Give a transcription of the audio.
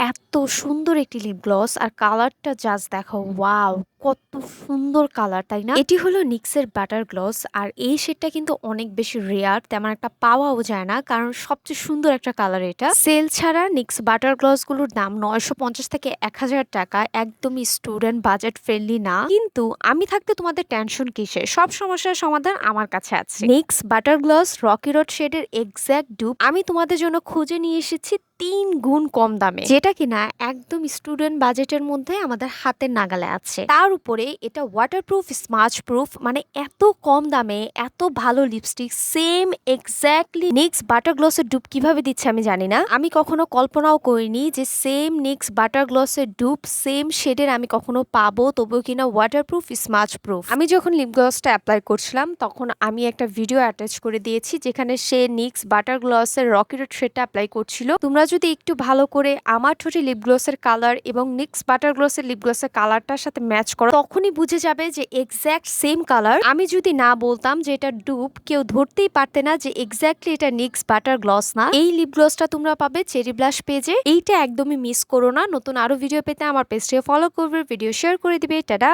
এত সুন্দর একটি লিপ গ্লস আর কালারটা জাস্ট দেখো, ওয়াও! কত সুন্দর কালার, তাই না? এটি হলো নিক্সের বাটার গ্লস আর এই শেডটা কিন্তু অনেক বেশি রেয়ার, তেমন একটা পাওয়াও যায় না কারণ সবচেয়ে সুন্দর একটা কালার এটা। সেল ছাড়া নিক্স বাটার গ্লস গুলোর দাম 950 থেকে 1000 টাকা, একদমই স্টুডেন্ট বাজেট ফ্রেন্ডলি না। কিন্তু আমি থাকতে তোমাদের টেনশন কিসে, সব সমস্যার সমাধান আমার কাছে আছে। NIX butter gloss Rocky road শেডের এক্সাক্ট ডুপ আমি তোমাদের জন্য খুঁজে নিয়ে এসেছি 3 গুণ কম দামে, যেটা কিনা একদম স্টুডেন্ট বাজেটের মধ্যে আমাদের হাতের নাগালে আছে। তার উপরে এটা ওয়াটারপ্রুফ, স্মাচ প্রুফ, মানে এত কম দামে এত ভালো lipstick same exactly NYX butter গ্লসের ডুপ কিভাবে দিচ্ছে আমি জানি না। আমি কখনো কল্পনাও করিনি যে সেম নিক্স বাটার গ্লসের ডুপ সেম শেডের আমি কখনো পাবো, তবুও কিনা ওয়াটারপ্রুফ, স্মাচ প্রুফ। আমি যখন লিপ গ্লসটা অ্যাপ্লাই করছিলাম তখন আমি একটা ভিডিও অ্যাটাচ করে দিয়েছি যেখানে সে নিক্স বাটার গ্লসের রকি রোড শেডটা অ্যাপ্লাই করছিল। তোমরা যদি একটু ভালো করে আমার ঠোঁটে লিপ গ্লসের কালার এবং নিক্স বাটার গ্লসের লিপ গ্লসের কালারটার সাথে ম্যাচ করো, তখনই বুঝে যাবে যে এক্স্যাক্ট সেম কালার। আমি যদি না বলতাম যে এটা ডুপ, কেউ ধরতেই পারতে না যে এক্স্যাক্টলি এটা নিক্স বাটার গ্লস না। এই লিপ গ্লসটা তোমরা পাবে চেরি ব্লাশ পেজে, এইটা একদমই মিস করো না। নতুন আরো ভিডিও পেতে আমার পেজটিকে ফলো করবে, ভিডিও শেয়ার করে দিবে। টাটা।